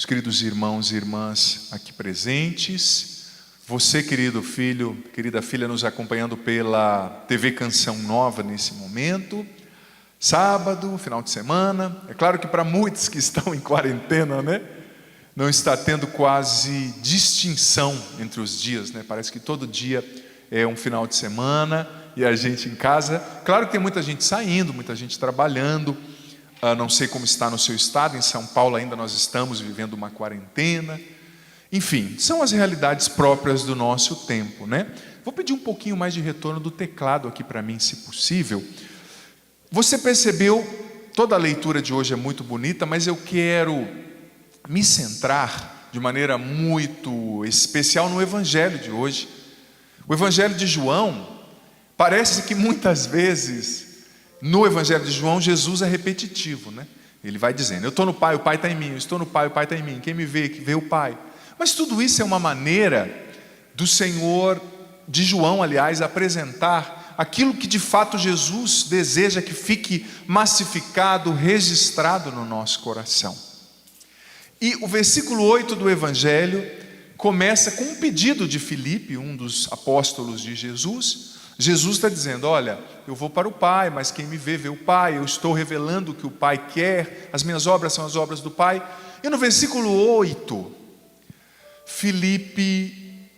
os queridos irmãos e irmãs aqui presentes, você, querido filho, querida filha, nos acompanhando pela TV Canção Nova nesse momento, sábado, final de semana. É claro que para muitos que estão em quarentena, né, não está tendo quase distinção entre os dias, né? Parece que todo dia é um final de semana e a gente em casa. Claro que tem muita gente saindo, muita gente trabalhando. Não sei como está no seu estado. Em São Paulo ainda nós estamos vivendo uma quarentena. Enfim, são as realidades próprias do nosso tempo, né? Vou pedir um pouquinho mais de retorno do teclado aqui para mim, se possível. Você percebeu, toda a leitura de hoje é muito bonita, mas eu quero me centrar de maneira muito especial no Evangelho de hoje. O Evangelho de João, parece que muitas vezes no Evangelho de João Jesus é repetitivo, né? Ele vai dizendo, eu estou no Pai, o Pai está em mim, eu estou no Pai, o Pai está em mim, quem me vê, que vê o Pai. Mas tudo isso é uma maneira do Senhor, de João aliás, apresentar aquilo que de fato Jesus deseja que fique massificado, registrado no nosso coração. E o versículo 8 do Evangelho começa com um pedido de Filipe, um dos apóstolos de Jesus. Jesus está dizendo, olha, eu vou para o Pai, mas quem me vê, vê o Pai. Eu estou revelando o que o Pai quer, as minhas obras são as obras do Pai. E no versículo 8, Filipe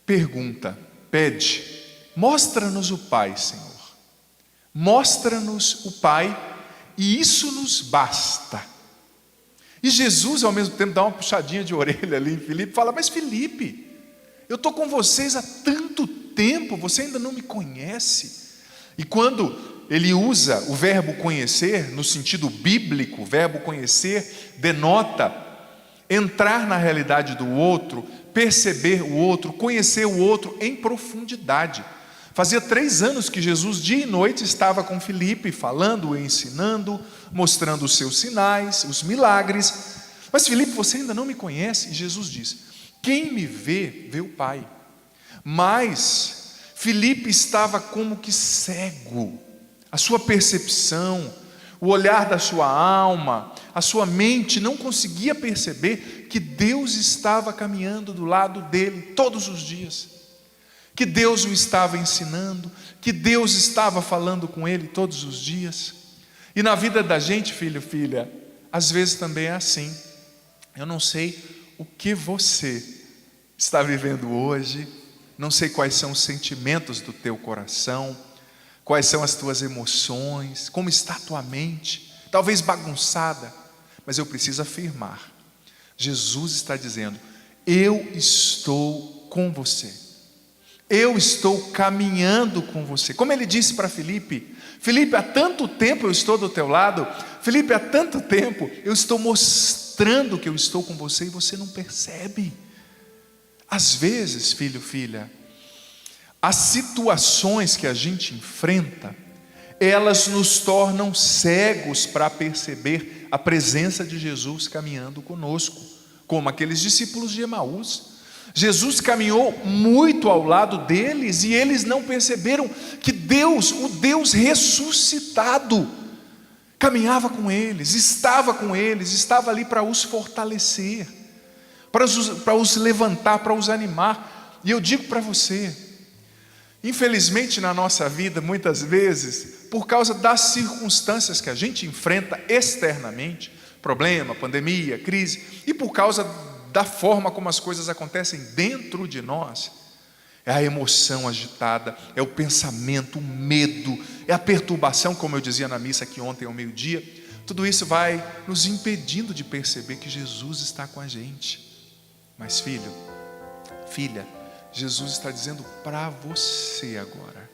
pergunta, pede, mostra-nos o Pai, Senhor. Mostra-nos o Pai e isso nos basta. E Jesus ao mesmo tempo dá uma puxadinha de orelha ali em Filipe, fala, mas Filipe, eu estou com vocês há tanto tempo, você ainda não me conhece. E quando ele usa o verbo conhecer, no sentido bíblico, o verbo conhecer denota entrar na realidade do outro, perceber o outro, conhecer o outro em profundidade. Fazia 3 anos que Jesus dia e noite estava com Filipe, falando, ensinando, mostrando os seus sinais, os milagres. Mas Filipe, você ainda não me conhece? E Jesus diz, quem me vê, vê o Pai. Mas Filipe estava como que cego, a sua percepção, o olhar da sua alma, a sua mente não conseguia perceber que Deus estava caminhando do lado dele todos os dias, que Deus o estava ensinando, que Deus estava falando com ele todos os dias. E na vida da gente, filho, filha, às vezes também é assim. Eu não sei o que você está vivendo hoje, não sei quais são os sentimentos do teu coração, quais são as tuas emoções, como está a tua mente, talvez bagunçada, mas eu preciso afirmar, Jesus está dizendo, eu estou com você, eu estou caminhando com você, como ele disse para Filipe, Filipe, há tanto tempo eu estou do teu lado, Filipe, há tanto tempo eu estou mostrando que eu estou com você e você não percebe. Às vezes, filho, filha, as situações que a gente enfrenta, elas nos tornam cegos para perceber a presença de Jesus caminhando conosco, como aqueles discípulos de Emaús. Jesus caminhou muito ao lado deles e eles não perceberam que Deus, o Deus ressuscitado, caminhava com eles, estava ali para os fortalecer, para os levantar, para os animar. E eu digo para você, infelizmente na nossa vida, muitas vezes, por causa das circunstâncias que a gente enfrenta externamente, problema, pandemia, crise, e por causa da forma como as coisas acontecem dentro de nós, é a emoção agitada, é o pensamento, o medo, é a perturbação, como eu dizia na missa aqui ontem ao meio-dia, tudo isso vai nos impedindo de perceber que Jesus está com a gente. Mas filho, filha, Jesus está dizendo para você agora,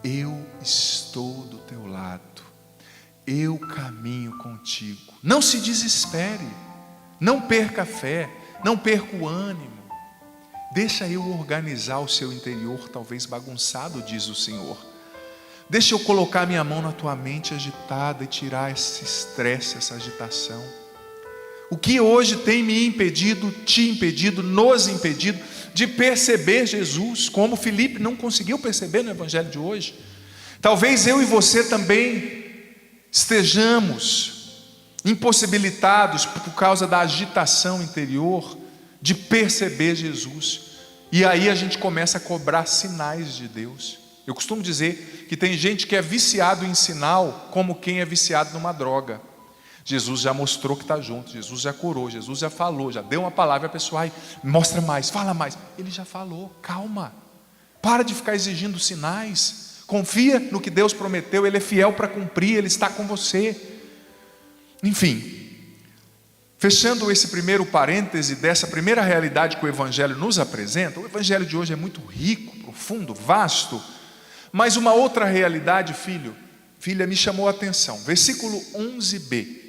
eu estou do teu lado, eu caminho contigo, não se desespere, não perca a fé, não perca o ânimo, deixa eu organizar o seu interior, talvez bagunçado, diz o Senhor, deixa eu colocar minha mão na tua mente agitada e tirar esse estresse, essa agitação. O que hoje tem me impedido, te impedido, nos impedido de perceber Jesus, como Filipe não conseguiu perceber no Evangelho de hoje. Talvez eu e você também estejamos impossibilitados por causa da agitação interior de perceber Jesus. E aí a gente começa a cobrar sinais de Deus. Eu costumo dizer que tem gente que é viciado em sinal como quem é viciado numa droga. Jesus já mostrou que está junto, Jesus já curou, Jesus já falou, já deu uma palavra, a pessoa, mostra mais, fala mais. Ele já falou, calma. Para de ficar exigindo sinais. Confia no que Deus prometeu, Ele é fiel para cumprir, Ele está com você. Enfim, fechando esse primeiro parêntese dessa primeira realidade que o Evangelho nos apresenta, o Evangelho de hoje é muito rico, profundo, vasto, mas uma outra realidade, filha, me chamou a atenção. Versículo 11b.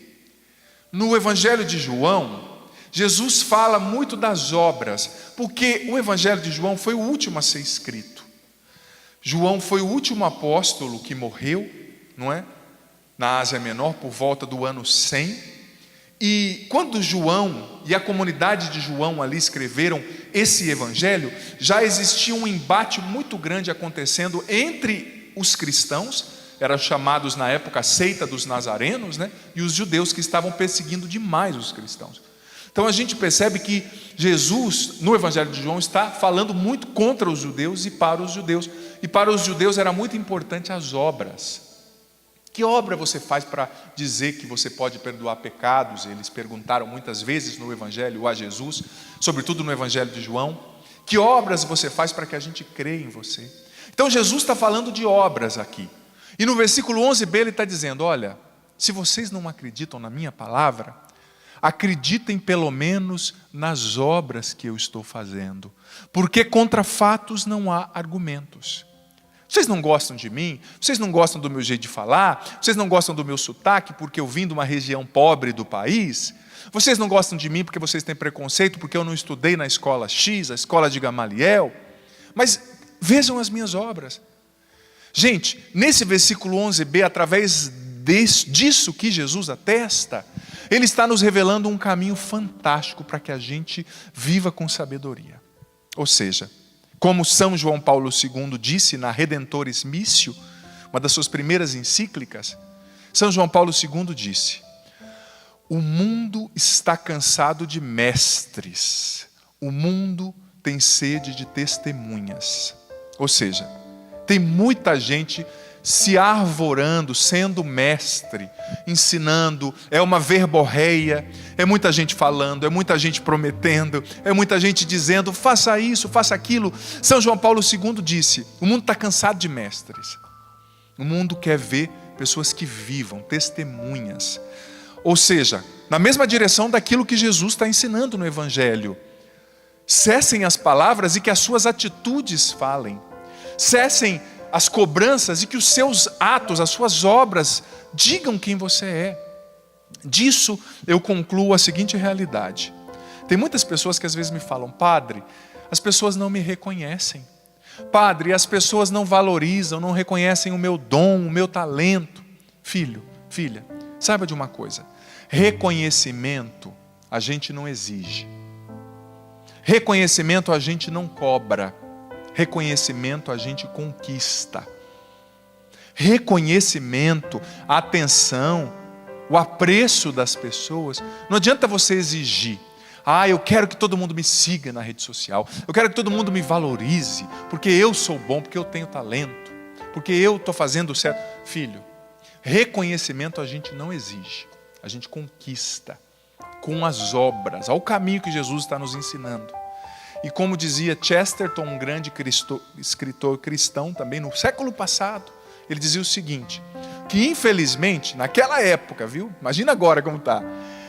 No Evangelho de João, Jesus fala muito das obras, porque o Evangelho de João foi o último a ser escrito. João foi o último apóstolo que morreu, não é? Na Ásia Menor, por volta do ano 100. E quando João e a comunidade de João ali escreveram esse evangelho, já existia um embate muito grande acontecendo entre os cristãos, eram chamados na época a seita dos nazarenos, né? E os judeus que estavam perseguindo demais os cristãos. Então a gente percebe que Jesus, no Evangelho de João, está falando muito contra os judeus e para os judeus. E para os judeus era muito importante as obras. Que obra você faz para dizer que você pode perdoar pecados? Eles perguntaram muitas vezes no Evangelho a Jesus, sobretudo no Evangelho de João. Que obras você faz para que a gente creia em você? Então Jesus está falando de obras aqui. E no versículo 11b ele está dizendo, olha, se vocês não acreditam na minha palavra, acreditem pelo menos nas obras que eu estou fazendo, porque contra fatos não há argumentos. Vocês não gostam de mim? Vocês não gostam do meu jeito de falar? Vocês não gostam do meu sotaque porque eu vim de uma região pobre do país? Vocês não gostam de mim porque vocês têm preconceito porque eu não estudei na escola X, a escola de Gamaliel? Mas vejam as minhas obras. Gente, nesse versículo 11b, através disso que Jesus atesta, Ele está nos revelando um caminho fantástico para que a gente viva com sabedoria. Ou seja, como São João Paulo II disse na Redemptoris Missio, uma das suas primeiras encíclicas, São João Paulo II disse, o mundo está cansado de mestres, o mundo tem sede de testemunhas. Ou seja, tem muita gente se arvorando, sendo mestre, ensinando, é uma verborreia, é muita gente falando, é muita gente prometendo, é muita gente dizendo, faça isso, faça aquilo. São João Paulo II disse, o mundo está cansado de mestres. O mundo quer ver pessoas que vivam, testemunhas. Ou seja, na mesma direção daquilo que Jesus está ensinando no Evangelho. Cessem as palavras e que as suas atitudes falem. Cessem as cobranças e que os seus atos, as suas obras, digam quem você é. Disso eu concluo a seguinte realidade. Tem muitas pessoas que às vezes me falam, padre, as pessoas não me reconhecem. Padre, as pessoas não valorizam, não reconhecem o meu dom, o meu talento. Filho, filha, saiba de uma coisa. Reconhecimento a gente não exige. Reconhecimento a gente não cobra. Reconhecimento a gente conquista. Reconhecimento, a atenção, o apreço das pessoas. Não adianta você exigir. Eu quero que todo mundo me siga na rede social. Eu quero que todo mundo me valorize. Porque eu sou bom, porque eu tenho talento. Porque eu estou fazendo o certo. Filho, reconhecimento a gente não exige. A gente conquista com as obras. Ao caminho que Jesus está nos ensinando. E como dizia Chesterton, um grande escritor cristão também no século passado, ele dizia o seguinte, que infelizmente, naquela época, imagina agora como está,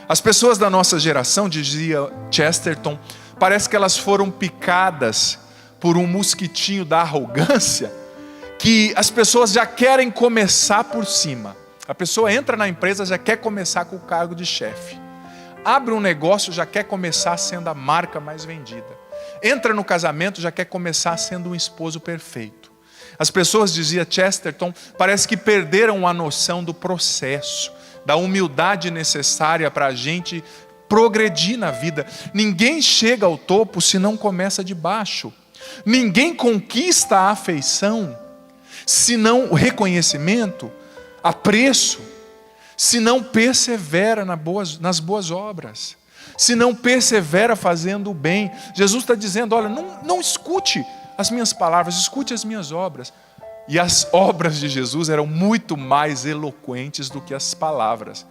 as pessoas da nossa geração, dizia Chesterton, parece que elas foram picadas por um mosquitinho da arrogância, que as pessoas já querem começar por cima. A pessoa entra na empresa, já quer começar com o cargo de chefe. Abre um negócio, já quer começar sendo a marca mais vendida. Entra no casamento, já quer começar sendo um esposo perfeito. As pessoas, dizia Chesterton, parece que perderam a noção do processo, da humildade necessária para a gente progredir na vida. Ninguém chega ao topo se não começa de baixo. Ninguém conquista a afeição se não o reconhecimento, apreço, se não persevera nas boas obras, se não persevera fazendo o bem. Jesus está dizendo, olha, não escute as minhas palavras, escute as minhas obras. E as obras de Jesus eram muito mais eloquentes do que as palavras.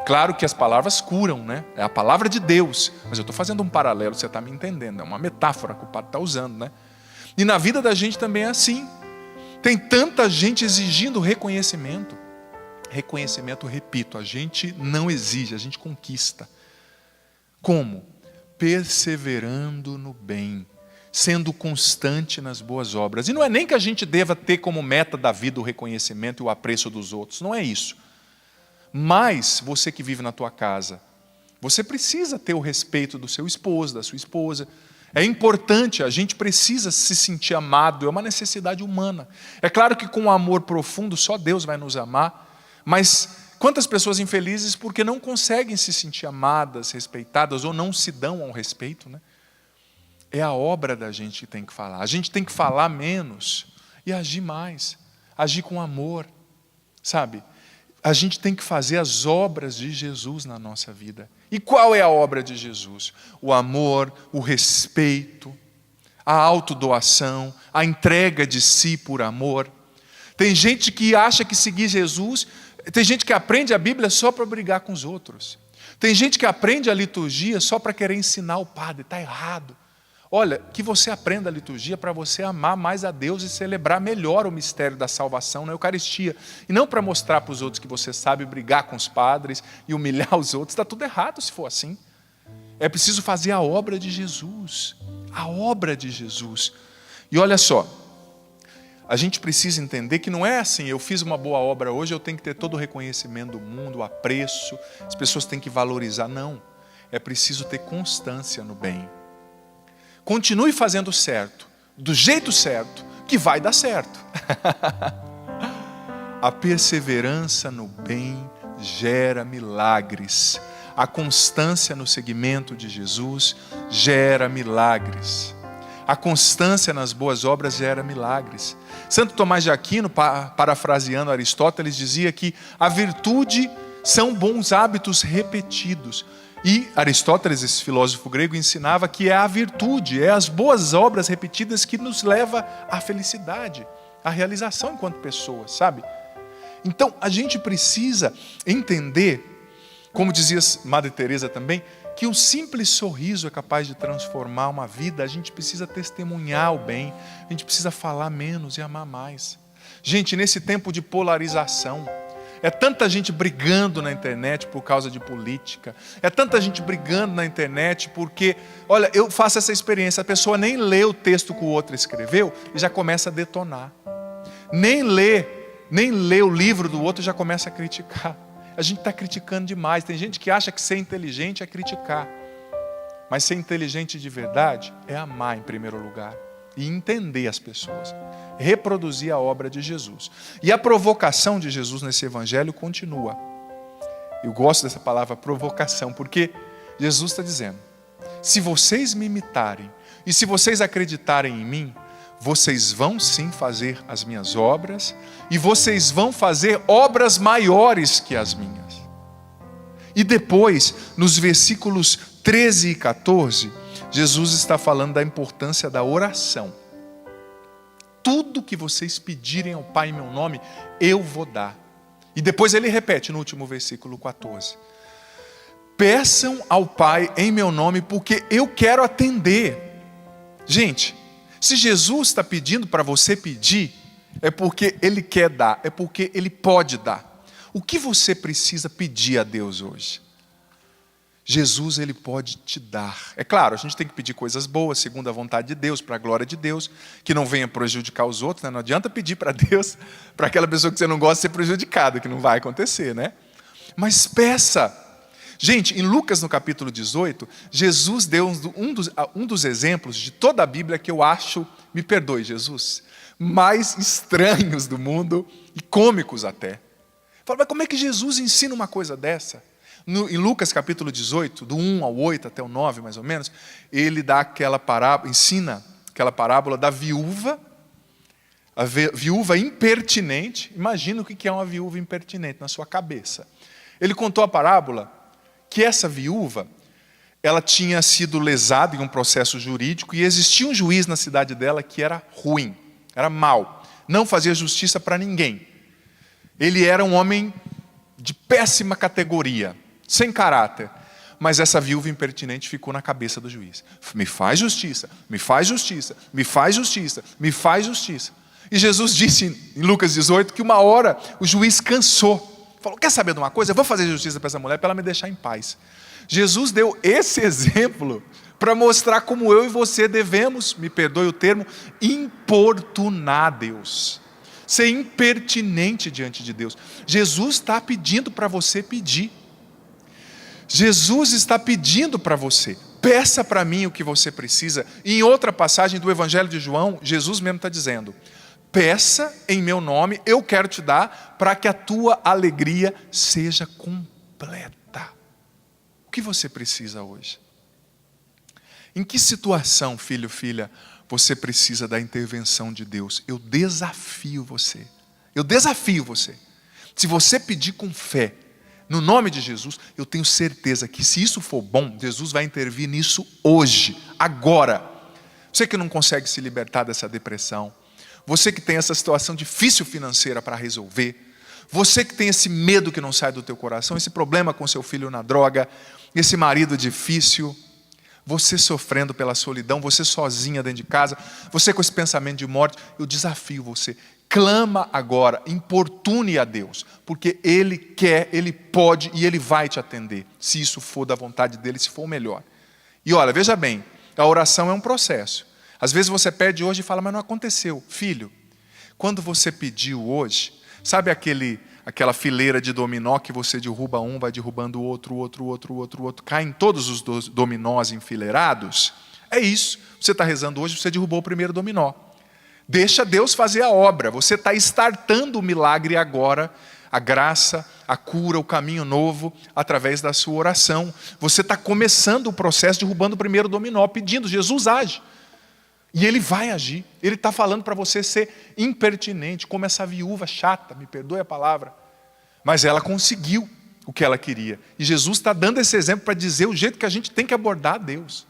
Claro que as palavras curam, né? É a palavra de Deus. Mas eu estou fazendo um paralelo, você está me entendendo. É uma metáfora que o padre está usando, né? E na vida da gente também é assim. Tem tanta gente exigindo reconhecimento. Reconhecimento, repito, a gente não exige, a gente conquista. Como? Perseverando no bem, sendo constante nas boas obras. E não é nem que a gente deva ter como meta da vida o reconhecimento e o apreço dos outros, não é isso. Mas você que vive na tua casa, você precisa ter o respeito do seu esposo, da sua esposa. É importante, a gente precisa se sentir amado, é uma necessidade humana. É claro que com um amor profundo só Deus vai nos amar, mas quantas pessoas infelizes porque não conseguem se sentir amadas, respeitadas ou não se dão ao respeito, né? É a obra da gente que tem que falar. A gente tem que falar menos e agir mais, agir com amor, sabe? A gente tem que fazer as obras de Jesus na nossa vida. E qual é a obra de Jesus? O amor, o respeito, a autodoação, a entrega de si por amor. Tem gente que acha que seguir Jesus, tem gente que aprende a Bíblia só para brigar com os outros. Tem gente que aprende a liturgia só para querer ensinar o padre, está errado. Olha, que você aprenda a liturgia para você amar mais a Deus e celebrar melhor o mistério da salvação na Eucaristia. E não para mostrar para os outros que você sabe brigar com os padres e humilhar os outros. Está tudo errado se for assim. É preciso fazer a obra de Jesus. A obra de Jesus. E olha só, a gente precisa entender que não é assim, eu fiz uma boa obra hoje, eu tenho que ter todo o reconhecimento do mundo, o apreço, as pessoas têm que valorizar. Não, é preciso ter constância no bem. Continue fazendo certo, do jeito certo, que vai dar certo. A perseverança no bem gera milagres. A constância no seguimento de Jesus gera milagres. A constância nas boas obras gera milagres. Santo Tomás de Aquino, parafraseando Aristóteles, dizia que a virtude são bons hábitos repetidos. E Aristóteles, esse filósofo grego, ensinava que é a virtude, é as boas obras repetidas que nos leva à felicidade, à realização enquanto pessoas, sabe? Então, a gente precisa entender, como dizia Madre Teresa também, que um simples sorriso é capaz de transformar uma vida. A gente precisa testemunhar o bem, a gente precisa falar menos e amar mais. Gente, nesse tempo de polarização, é tanta gente brigando na internet por causa de política. É tanta gente brigando na internet porque, olha, eu faço essa experiência, a pessoa nem lê o texto que o outro escreveu e já começa a detonar. Nem lê o livro do outro e já começa a criticar. A gente está criticando demais. Tem gente que acha que ser inteligente é criticar. Mas ser inteligente de verdade é amar em primeiro lugar. E entender as pessoas. Reproduzir a obra de Jesus. E a provocação de Jesus nesse evangelho continua. Eu gosto dessa palavra provocação, porque Jesus está dizendo, se vocês me imitarem, e se vocês acreditarem em mim, vocês vão sim fazer as minhas obras, e vocês vão fazer obras maiores que as minhas. E depois, nos versículos 13 e 14, Jesus está falando da importância da oração. Tudo que vocês pedirem ao Pai em meu nome, eu vou dar. E depois ele repete no último versículo 14. Peçam ao Pai em meu nome, porque eu quero atender. Gente, se Jesus está pedindo para você pedir, é porque Ele quer dar, é porque Ele pode dar. O que você precisa pedir a Deus hoje? Jesus, Ele pode te dar. É claro, a gente tem que pedir coisas boas, segundo a vontade de Deus, para a glória de Deus, que não venha prejudicar os outros, né? Não adianta pedir para Deus, para aquela pessoa que você não gosta ser prejudicada, que não vai acontecer, né? Mas peça. Gente, em Lucas no capítulo 18, Jesus deu um dos exemplos de toda a Bíblia que eu acho, me perdoe Jesus, mais estranhos do mundo e cômicos até. Fala, mas como é que Jesus ensina uma coisa dessa? Em Lucas capítulo 18, do 1 ao 8 até o 9 mais ou menos, ele dá aquela parábola, ensina aquela parábola da viúva, a viúva impertinente. Imagina o que é uma viúva impertinente na sua cabeça. Ele contou a parábola que essa viúva, ela tinha sido lesada em um processo jurídico e existia um juiz na cidade dela que era ruim, era mau, não fazia justiça para ninguém. Ele era um homem de péssima categoria, sem caráter. Mas essa viúva impertinente ficou na cabeça do juiz. Me faz justiça, me faz justiça, me faz justiça, me faz justiça. E Jesus disse em Lucas 18 que uma hora o juiz cansou. Falou, quer saber de uma coisa? Eu vou fazer justiça para essa mulher para ela me deixar em paz. Jesus deu esse exemplo para mostrar como eu e você devemos, me perdoe o termo, importunar Deus. Ser impertinente diante de Deus. Jesus está pedindo para você pedir. Jesus está pedindo para você, peça para mim o que você precisa. E em outra passagem do Evangelho de João, Jesus mesmo está dizendo, peça em meu nome, eu quero te dar, para que a tua alegria seja completa. O que você precisa hoje? Em que situação, filho, filha, você precisa da intervenção de Deus? Eu desafio você. Se você pedir com fé, no nome de Jesus, eu tenho certeza que se isso for bom, Jesus vai intervir nisso hoje, agora. Você que não consegue se libertar dessa depressão, você que tem essa situação difícil financeira para resolver, você que tem esse medo que não sai do teu coração, esse problema com seu filho na droga, esse marido difícil, você sofrendo pela solidão, você sozinha dentro de casa, você com esse pensamento de morte, eu desafio você. Clama agora, importune a Deus, porque Ele quer, Ele pode e Ele vai te atender, se isso for da vontade dEle, se for o melhor. E olha, veja bem, a oração é um processo. Às vezes você pede hoje e fala, mas não aconteceu. Filho, quando você pediu hoje, sabe aquela fileira de dominó que você derruba um, vai derrubando o outro, caem todos os dominós enfileirados? É isso, você está rezando hoje, você derrubou o primeiro dominó. Deixa Deus fazer a obra, você está startando o milagre agora, a graça, a cura, o caminho novo, através da sua oração. Você está começando o processo, derrubando o primeiro dominó, pedindo, Jesus age. E Ele vai agir, Ele está falando para você ser impertinente, como essa viúva chata, me perdoe a palavra, mas ela conseguiu o que ela queria. E Jesus está dando esse exemplo para dizer o jeito que a gente tem que abordar Deus.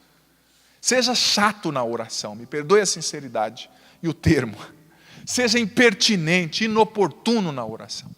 Seja chato na oração, me perdoe a sinceridade e o termo. Seja impertinente, inoportuno na oração.